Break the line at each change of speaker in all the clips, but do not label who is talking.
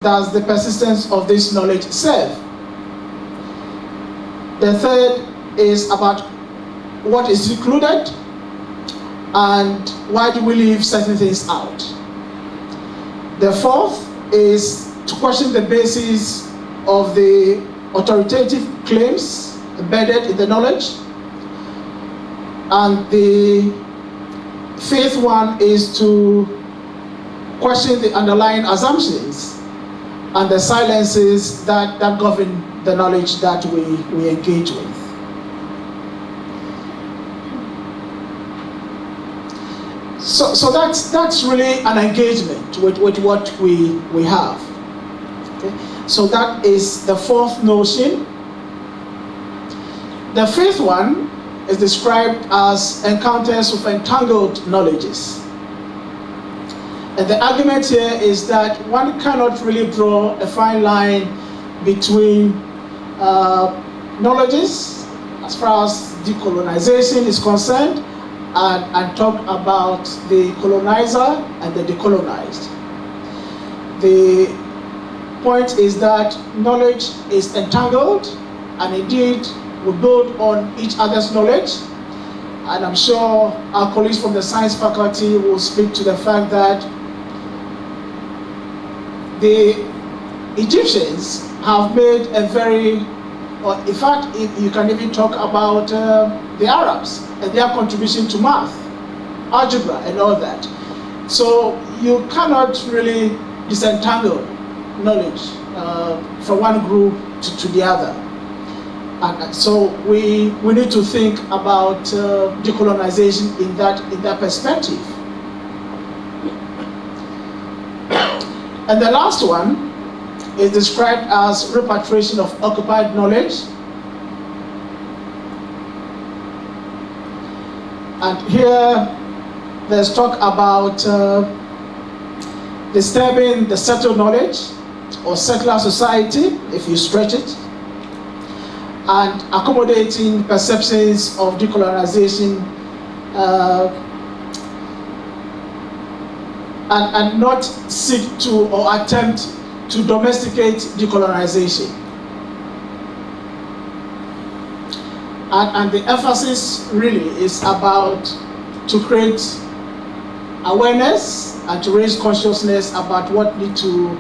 does the persistence of this knowledge serve? The third is about what is included and why do we leave certain things out. The fourth is to question the basis of the authoritative claims embedded in the knowledge. And the fifth one is to question the underlying assumptions and the silences that govern the knowledge that we engage with. So that's really an engagement with what we have. Okay? So that is the fourth notion. The fifth one is described as encounters with entangled knowledges. And the argument here is that one cannot really draw a fine line between knowledges as far as decolonization is concerned and talk about the colonizer and the decolonized. The point is that knowledge is entangled, and indeed we build on each other's knowledge. And I'm sure our colleagues from the science faculty will speak to the fact that the Egyptians have made a very, or in fact, you can even talk about the Arabs and their contribution to math, algebra, and all that. So you cannot really disentangle knowledge from one group to the other. And so we need to think about decolonization in that perspective. And the last one is described as repatriation of occupied knowledge. And here there's talk about disturbing the settled knowledge or settler society, if you stretch it, and accommodating perceptions of decolonization and not seek to or attempt to domesticate decolonization. And the emphasis really is about to create awareness and to raise consciousness about what need to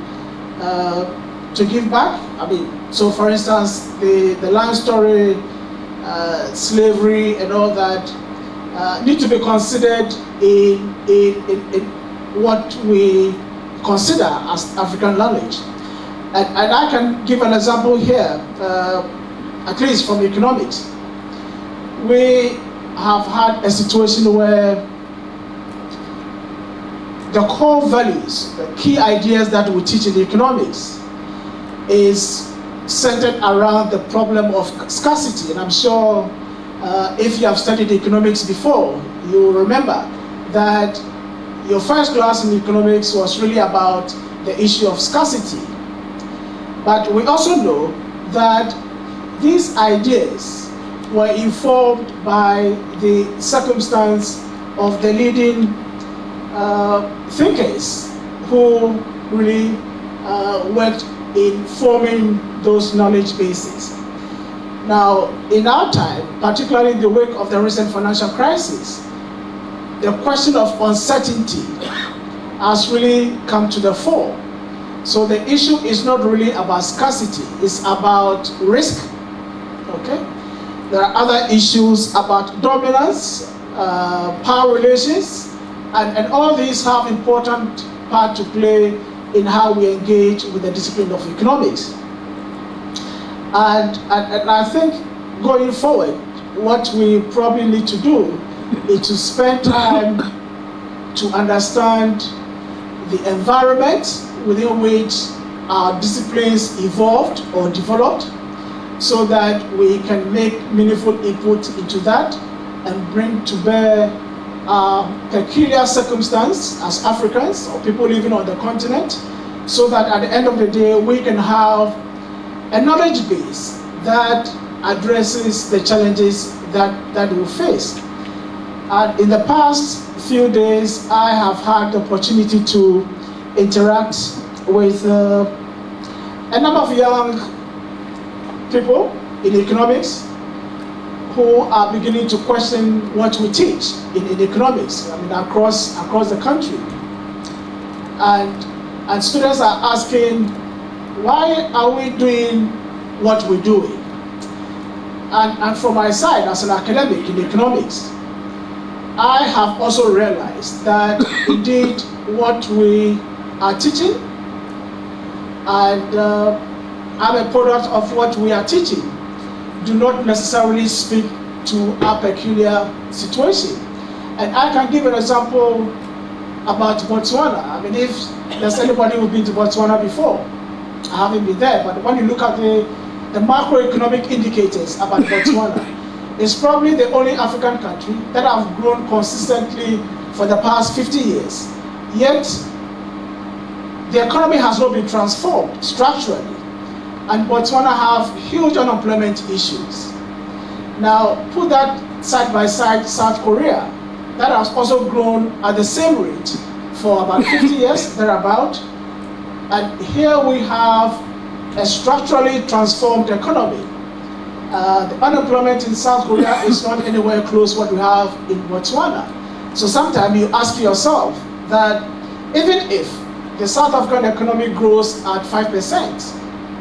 give back. I mean, so for instance, the land story, slavery and all that need to be considered in what we consider as African knowledge. And I can give an example here, at least from economics. We have had a situation where the core values, the key ideas that we teach in economics is centered around the problem of scarcity. And I'm sure if you have studied economics before, you remember that your first class in economics was really about the issue of scarcity. But we also know that these ideas were informed by the circumstance of the leading thinkers who really worked in forming those knowledge bases. Now, in our time, particularly in the wake of the recent financial crisis, the question of uncertainty has really come to the fore. So the issue is not really about scarcity, it's about risk, okay? There are other issues about dominance, power relations, and all these have important part to play in how we engage with the discipline of economics. And I think going forward, what we probably need to do is to spend time to understand the environment within which our disciplines evolved or developed, so that we can make meaningful input into that and bring to bear our peculiar circumstance as Africans or people living on the continent, so that at the end of the day we can have a knowledge base that addresses the challenges that we face. And in the past few days, I have had the opportunity to interact with a number of young people in economics who are beginning to question what we teach in economics, I mean, across the country. And students are asking, why are we doing what we're doing? And from my side, as an academic in economics, I have also realized that indeed what we are teaching, and I'm a product of what we are teaching, do not necessarily speak to our peculiar situation. And I can give an example about Botswana. I mean, if there's anybody who's been to Botswana before, I haven't been there, but when you look at the macroeconomic indicators about Botswana, it's probably the only African country that have grown consistently for the past 50 years. Yet, the economy has not been transformed structurally, and Botswana have huge unemployment issues. Now, put that side by side South Korea, that has also grown at the same rate for about 50 years, thereabout. And here we have a structurally transformed economy. The unemployment in South Korea is not anywhere close to what we have in Botswana. So sometimes you ask yourself that even if the South African economy grows at 5%,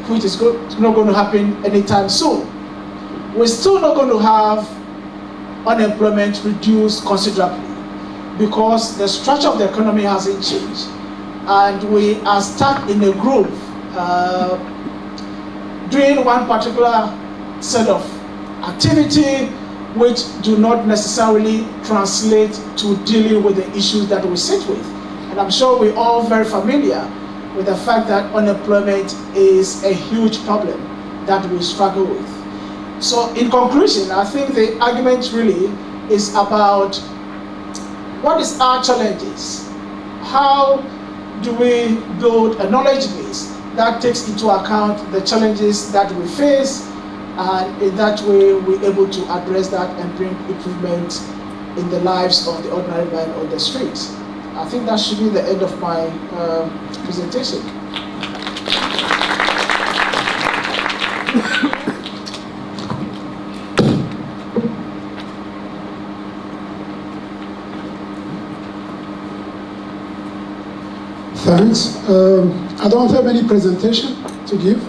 which is not going to happen anytime soon, we're still not going to have unemployment reduced considerably because the structure of the economy hasn't changed. And we are stuck in a groove doing one particular set of activity which do not necessarily translate to dealing with the issues that we sit with. And I'm sure we're all very familiar with the fact that unemployment is a huge problem that we struggle with. So in conclusion, I think the argument really is about what is our challenges? How do we build a knowledge base that takes into account the challenges that we face, and in that way we're able to address that and bring improvement in the lives of the ordinary man on the streets. I think that should be the end of my presentation.
Thanks. I don't have any presentation to give.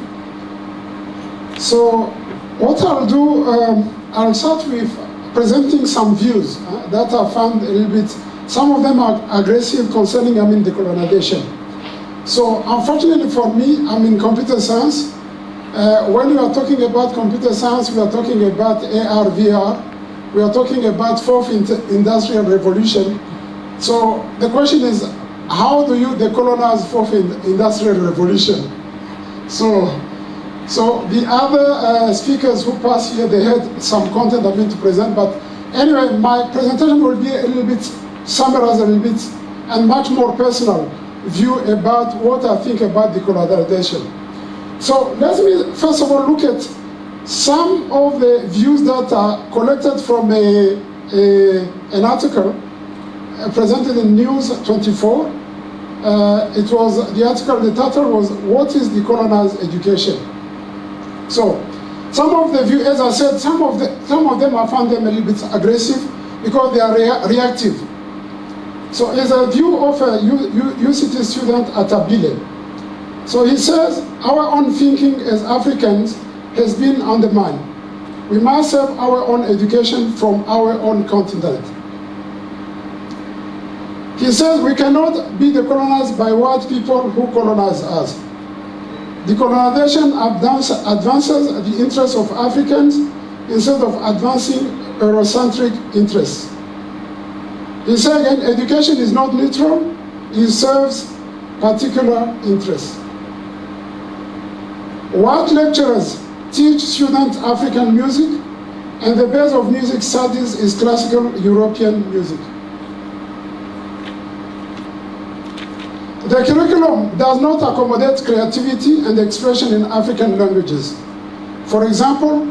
So what I'll do, I'll start with presenting some views that I found a little bit, some of them are aggressive concerning, decolonization. So unfortunately for me, I'm in computer science. When we are talking about computer science, we are talking about AR, VR. We are talking about fourth industrial revolution. So the question is, how do you decolonize fourth industrial revolution? So the other speakers who passed here, they had some content I'm going to present, but anyway, my presentation will be a little bit summarized a little bit and much more personal view about what I think about decolonization. So let me first of all look at some of the views that are collected from an article presented in News 24. It was, the article, the title was, "What is Decolonized Education?" So, some of the views, as I said, some of them I found them a little bit aggressive because they are reactive. So, as a view of a UCT student at Abile, so he says, our own thinking as Africans has been undermined. We must have our own education from our own continent. He says we cannot be decolonized by white people who colonize us. Decolonization advances the interests of Africans instead of advancing Eurocentric interests. He said again, education is not neutral, it serves particular interests. White lecturers teach students African music, and the base of music studies is classical European music. The curriculum does not accommodate creativity and expression in African languages. For example,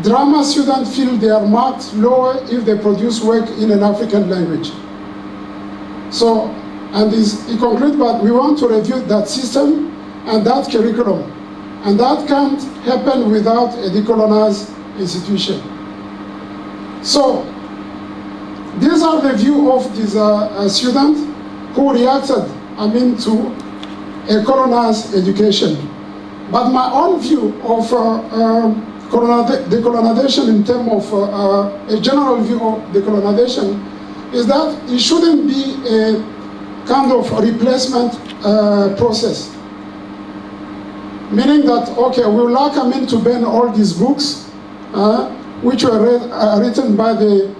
drama students feel they are marked lower if they produce work in an African language. So, he concludes, but we want to review that system and that curriculum And that can't happen without a decolonized institution. So, these are the view of these students who reacted, to a colonized education. But my own view of decolonization in terms of a general view of decolonization is that it shouldn't be a kind of replacement process. Meaning that, okay, we would like to ban all these books which were written by the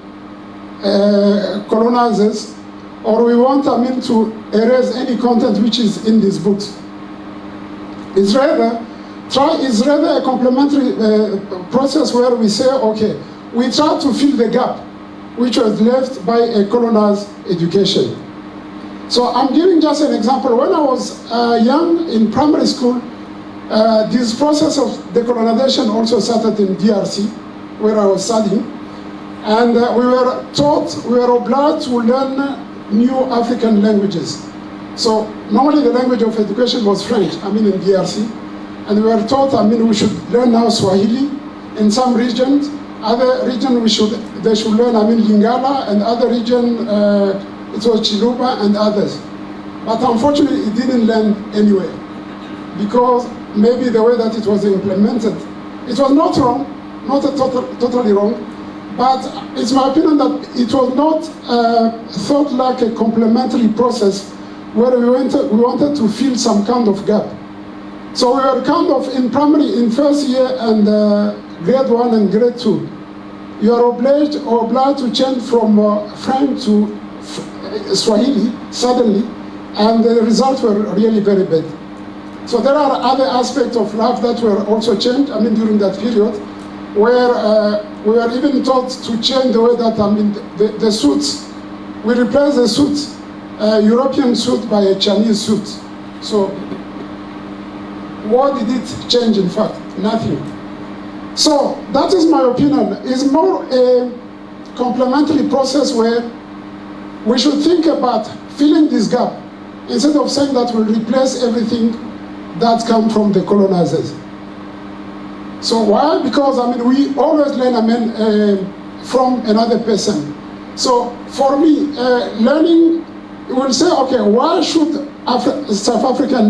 colonizers, or we want to erase any content which is in these books. It's rather a complementary process where we say, okay, we try to fill the gap which was left by a colonized education. So I'm giving just an example. When I was young in primary school, this process of decolonization also started in DRC, where I was studying. And we were obliged to learn new African languages. So normally the language of education was French, in DRC. And we were taught, we should learn now Swahili in some regions. Other regions, they should learn, Lingala, and other region, it was Chiluba and others. But unfortunately, it didn't land anywhere, because maybe the way that it was implemented, it was not wrong, not totally wrong, but it's my opinion that it was not thought like a complementary process where we wanted to fill some kind of gap. So we were kind of in primary, in first year and grade 1 and grade 2. You are obliged to change from French to Swahili suddenly, and the results were really very bad. So there are other aspects of life that were also changed, during that period, where we were even taught to change the way that, the suits, we replaced the suits, European suit by a Chinese suit. So what did it change, in fact? Nothing. So that is my opinion. It's more a complementary process where we should think about filling this gap instead of saying that we'll replace everything that comes from the colonizers. So why? Because we always learn from another person. So for me, learning, we'll say, okay, why should South African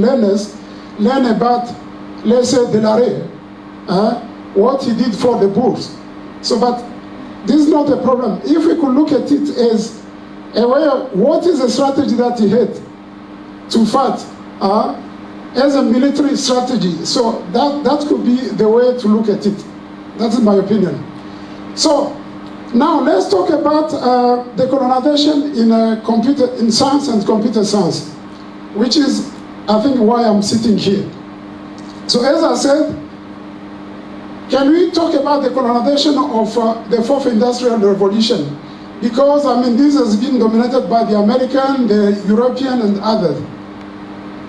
learners learn about, let's say, Delare, what he did for the Boers? So, but this is not a problem. If we could look at it as a way of what is the strategy that he had to fight as a military strategy. So that could be the way to look at it. That's my opinion. So now let's talk about decolonization in science and computer science, which is, I think, why I'm sitting here. So as I said, can we talk about the colonization of the fourth industrial revolution? Because, this has been dominated by the American, the European, and others.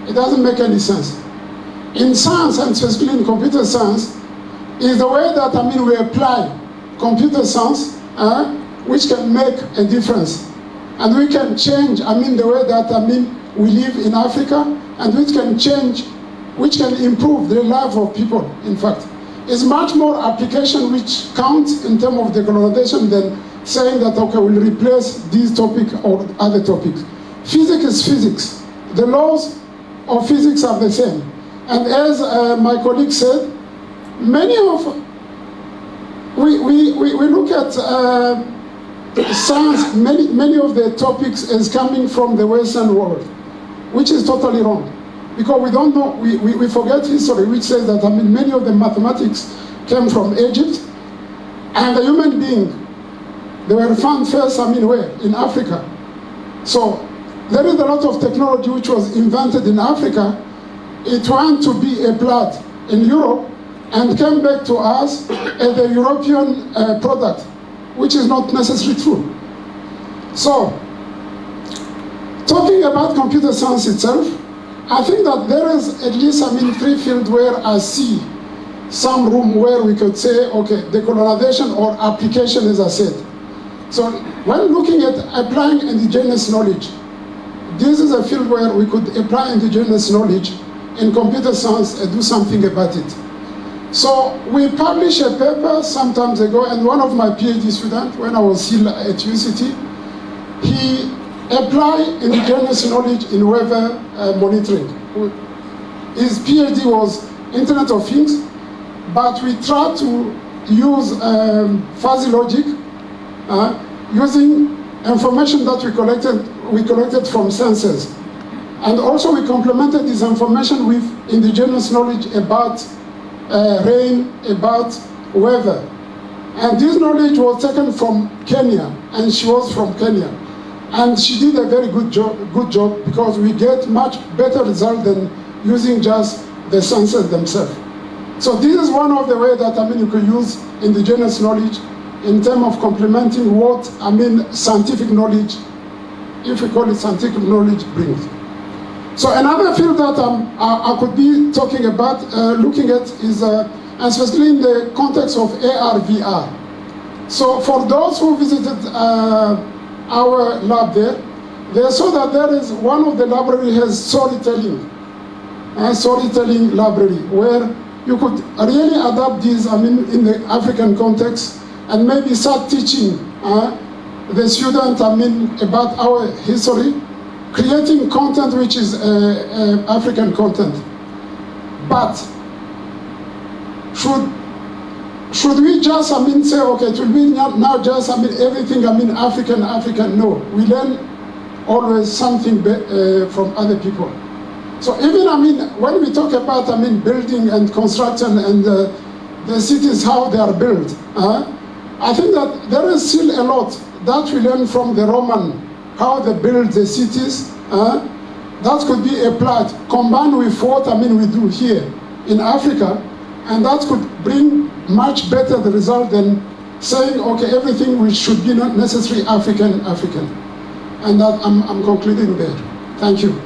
It doesn't make any sense. In science, and specifically in computer science, is the way that, we apply computer science, which can make a difference. And we can change, the way that, we live in Africa, and which can improve the life of people, in fact. It's much more application which counts in terms of decolonization than saying that, okay, we'll replace this topic or other topics. Physics is physics. The laws of physics are the same. And as my colleague said, we look at science, many of the topics is coming from the Western world, which is totally wrong. Because we don't know, we forget history, which says that, many of the mathematics came from Egypt, and the human being, they were found first, where? In Africa. So there is a lot of technology which was invented in Africa. It went to be applied in Europe and came back to us as a European product, which is not necessarily true. So, talking about computer science itself, I think that there is at least, three fields where I see some room where we could say, okay, decolonization or application, as I said. So when looking at applying indigenous knowledge, this is a field where we could apply indigenous knowledge in computer science and do something about it. So we published a paper some time ago, and one of my PhD students, when I was still at UCT, he applied indigenous knowledge in weather monitoring. His PhD was Internet of Things, but we tried to use fuzzy logic using information that we collected from sensors. And also we complemented this information with indigenous knowledge about rain, about weather. And this knowledge was taken from Kenya, and she was from Kenya. And she did a very good job because we get much better result than using just the sensors themselves. So this is one of the ways that you could use indigenous knowledge in terms of complementing what scientific knowledge, if we call it scientific knowledge, brings. So another field that I could be talking about, looking at is, especially in the context of AR/VR. So for those who visited our lab there, they saw that there is one of the library has storytelling library, where you could really adapt this, in the African context, and maybe start teaching the student, about our history, creating content which is African content. But should we just, say, okay, it will be now just, everything, African? No, we learn always something from other people. So even, when we talk about, building and construction and the cities, how they are built, I think that there is still a lot that we learn from the Roman, how they build the cities. That could be applied, combined with what, we do here in Africa, and that could bring much better the result than saying, okay, everything which should be not necessarily African. And that I'm concluding there. Thank you.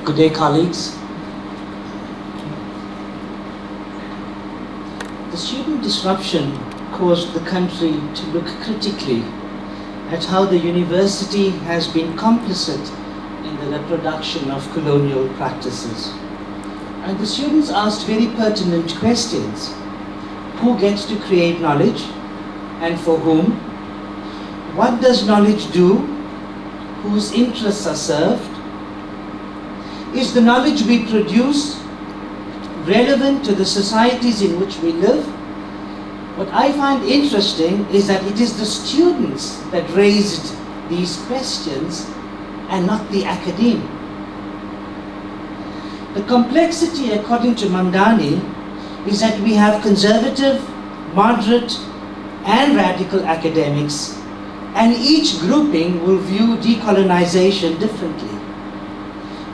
Good day, colleagues. The student disruption caused the country to look critically at how the university has been complicit in the reproduction of colonial practices. And the students asked very pertinent questions. Who gets to create knowledge and for whom? What does knowledge do? Whose interests are served? Is the knowledge we produce relevant to the societies in which we live? What I find interesting is that it is the students that raised these questions and not the academe. The complexity, according to Mamdani, is that we have conservative, moderate, and radical academics, and each grouping will view decolonization differently.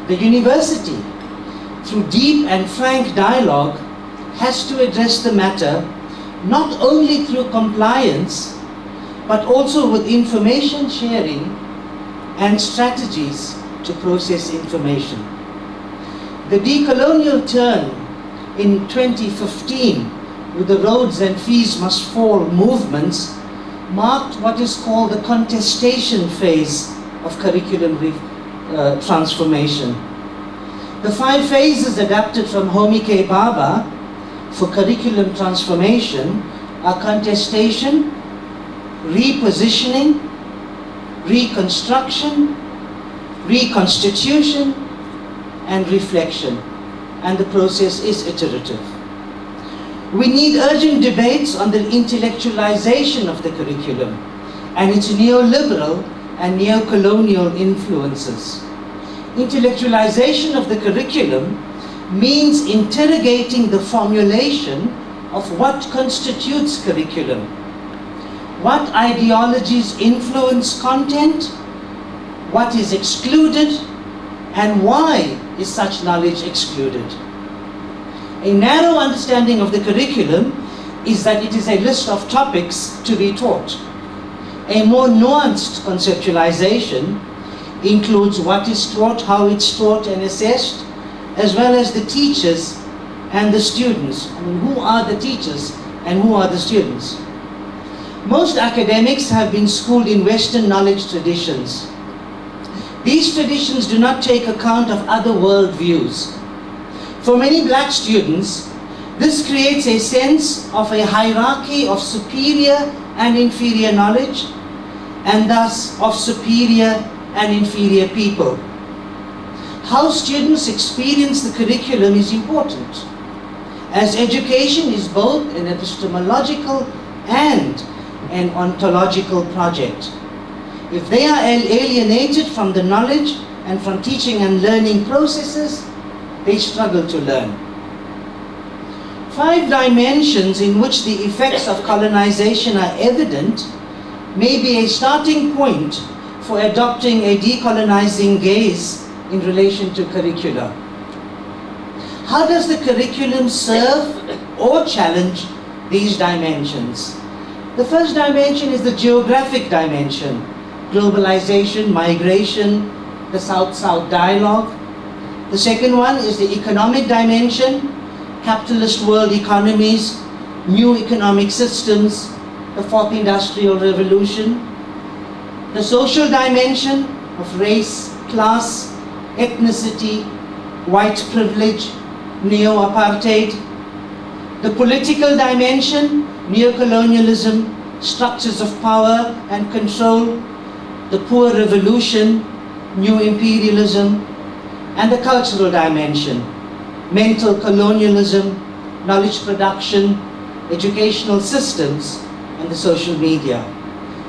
The university, through deep and frank dialogue, has to address the matter not only through compliance, but also with information sharing and strategies to process information. The decolonial turn in 2015 with the Roads and Fees Must Fall movements marked what is called the contestation phase of curriculum transformation. The 5 phases adapted from Homi K. Bhabha for curriculum transformation are contestation, repositioning, reconstruction, reconstitution, and reflection. And the process is iterative. We need urgent debates on the intellectualization of the curriculum and its neoliberal and neo-colonial influences. Intellectualization of the curriculum means interrogating the formulation of what constitutes curriculum. What ideologies influence content, what is excluded, and why is such knowledge excluded. A narrow understanding of the curriculum is that it is a list of topics to be taught. A more nuanced conceptualization includes what is taught, how it's taught and assessed, as well as the teachers and the students? I mean, who are the teachers and who are the students? Most academics have been schooled in Western knowledge traditions. These traditions do not take account of other worldviews. For many black students, this creates a sense of a hierarchy of superior and inferior knowledge, and thus of superior and inferior people. How students experience the curriculum is important, as education is both an epistemological and an ontological project. If they are alienated from the knowledge and from teaching and learning processes, they struggle to learn. 5 dimensions in which the effects of colonization are evident may be a starting point for adopting a decolonizing gaze in relation to curricula. How does the curriculum serve or challenge these dimensions? The first dimension is the geographic dimension: globalization, migration, the South-South dialogue. The second one is the economic dimension: capitalist world economies, new economic systems, the fourth industrial revolution. The social dimension of race, class, ethnicity, white privilege, neo-apartheid. The political dimension: neocolonialism, structures of power and control, the poor revolution, new imperialism. And the cultural dimension: mental colonialism, knowledge production, educational systems, and the social media.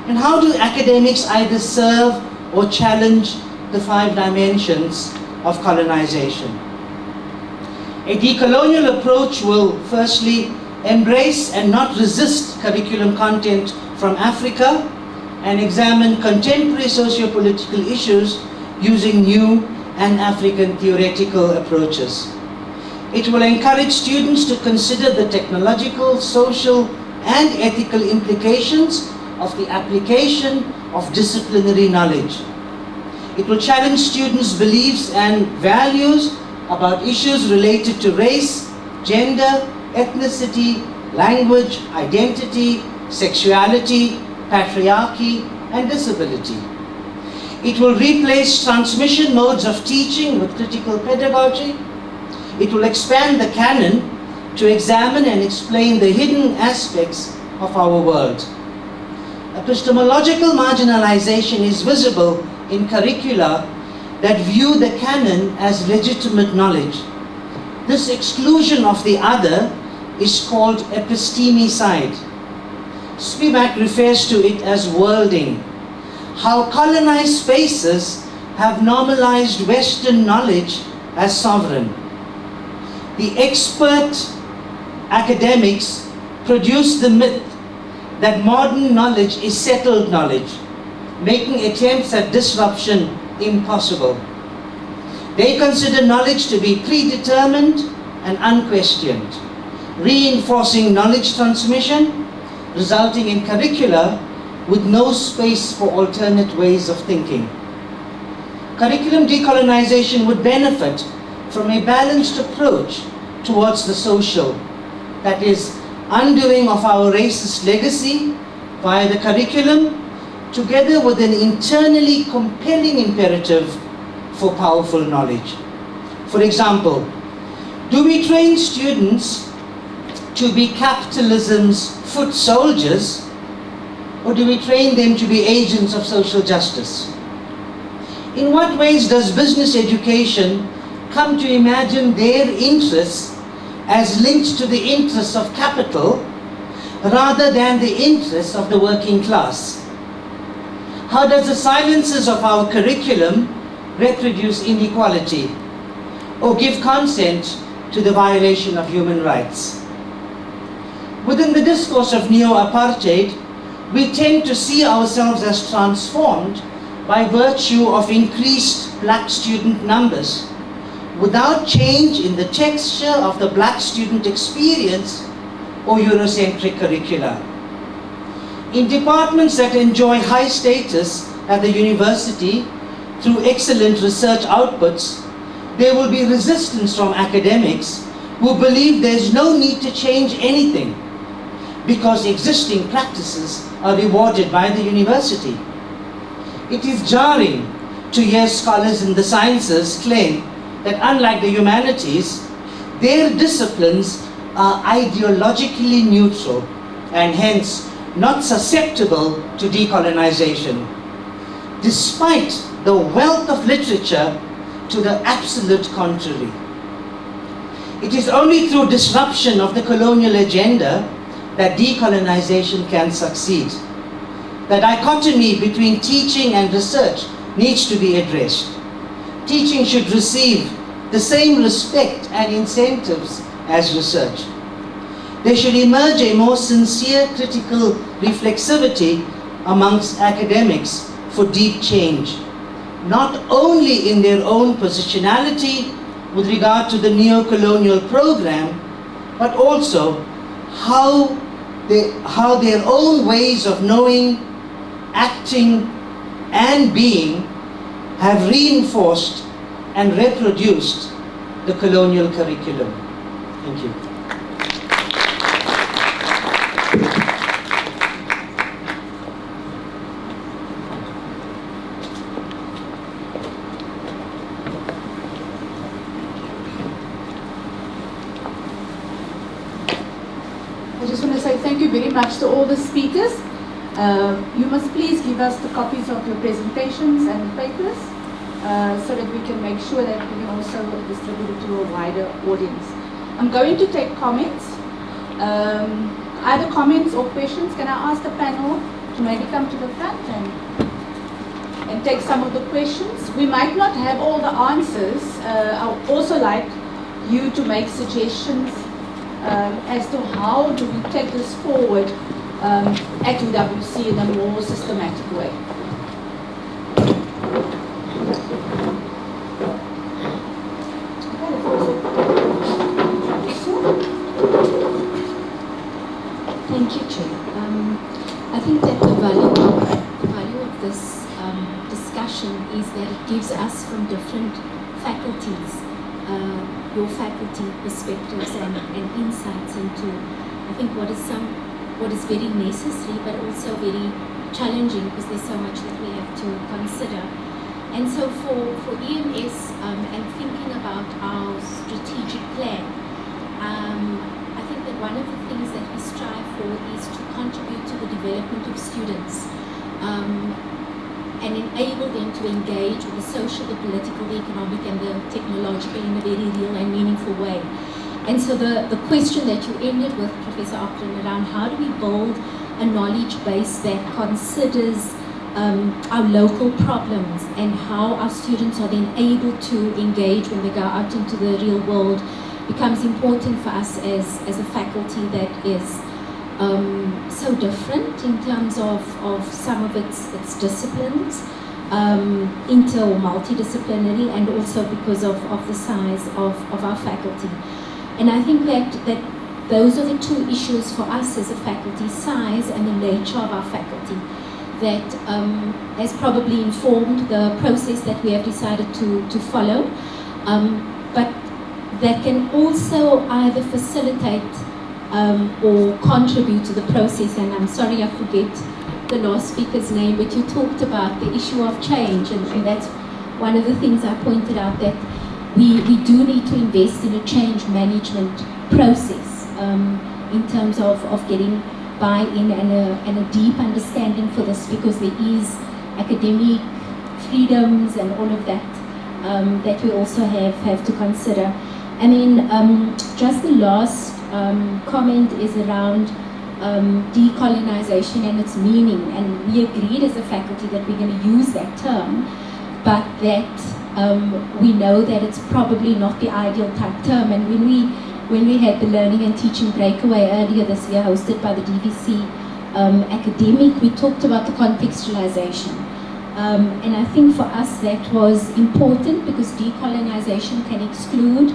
And how do academics either serve or challenge the 5 dimensions of colonization? A decolonial approach will firstly embrace and not resist curriculum content from Africa and examine contemporary socio-political issues using new and African theoretical approaches. It will encourage students to consider the technological, social, and ethical implications of the application of disciplinary knowledge. It will challenge students' beliefs and values about issues related to race, gender, ethnicity, language, identity, sexuality, patriarchy, and disability. It will replace transmission modes of teaching with critical pedagogy. It will expand the canon to examine and explain the hidden aspects of our world. Epistemological marginalization is visible in curricula that view the canon as legitimate knowledge. This exclusion of the other is called epistemicide. Spivak refers to it as worlding. How colonized spaces have normalized Western knowledge as sovereign. The expert academics produce the myth that modern knowledge is settled knowledge, making attempts at disruption impossible. They consider knowledge to be predetermined and unquestioned, reinforcing knowledge transmission, resulting in curricula with no space for alternate ways of thinking. Curriculum decolonization would benefit from a balanced approach towards the social, that is, undoing of our racist legacy via the curriculum, together with an internally compelling imperative for powerful knowledge. For example, do we train students to be capitalism's foot soldiers, or do we train them to be agents of social justice? In what ways does business education come to imagine their interests as linked to the interests of capital rather than the interests of the working class? How does the silences of our curriculum reproduce inequality or give consent to the violation of human rights? Within the discourse of neo-apartheid, we tend to see ourselves as transformed by virtue of increased black student numbers, without change in the texture of the black student experience or Eurocentric curricula. In departments that enjoy high status at the university through excellent research outputs, there will be resistance from academics who believe there's no need to change anything because existing practices are rewarded by the university. It is jarring to hear scholars in the sciences claim that unlike the humanities, their disciplines are ideologically neutral and hence not susceptible to decolonization, despite the wealth of literature to the absolute contrary. It is only through disruption of the colonial agenda that decolonization can succeed. The dichotomy between teaching and research needs to be addressed. Teaching should receive the same respect and incentives as research. There should emerge a more sincere critical reflexivity amongst academics for deep change, not only in their own positionality with regard to the neo-colonial program, but also how their own ways of knowing, acting, and being have reinforced and reproduced the colonial curriculum. Thank you.
I just want to say thank you very much to all the speakers. You must please give us the copies of your presentations and papers so that we can make sure that we can also distribute it to a wider audience. I'm going to take comments, either comments or questions. Can I ask the panel to maybe come to the front and take some of the questions? We might not have all the answers. I would also like you to make suggestions as to how do we take this forward at UWC in a more systematic way.
Thank you, Chair. I think that the value of this discussion is that it gives us from different faculties your faculty perspectives and insights into, I think, what is very necessary but also very challenging because there's so much that we have to consider. And so for EMS and thinking about our strategic plan, I think that one of the things that we strive for is to contribute to the development of students and enable them to engage with the social, the political, the economic and the technological in a very real and meaningful way. And so the question that you ended with, Professor Auckland, around how do we build a knowledge base that considers our local problems and how our students are then able to engage when they go out into the real world becomes important for us as a faculty that is so different in terms of some of its disciplines, inter or multidisciplinary, and also because of the size of our faculty. And I think that those are the two issues for us as a faculty, size and the nature of our faculty, that has probably informed the process that we have decided to follow, but that can also either facilitate or contribute to the process. And I'm sorry I forget the last speaker's name, but you talked about the issue of change, and that's one of the things I pointed out, that we do need to invest in a change management process in terms of getting buy-in and a deep understanding for this, because there is academic freedoms and all of that that we also have to consider. I mean, just the last comment is around decolonization and its meaning, and we agreed as a faculty that we're going to use that term, but that we know that it's probably not the ideal type term. And when we had the learning and teaching breakaway earlier this year hosted by the UWC Academic, we talked about the contextualization. And I think for us that was important, because decolonization can exclude,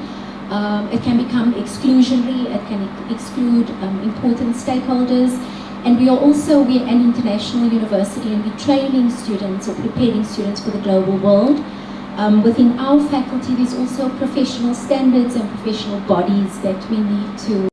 it can become exclusionary, it can exclude important stakeholders. And we're an international university, and we're training students or preparing students for the global world. Within our faculty, there's also professional standards and professional bodies that we need to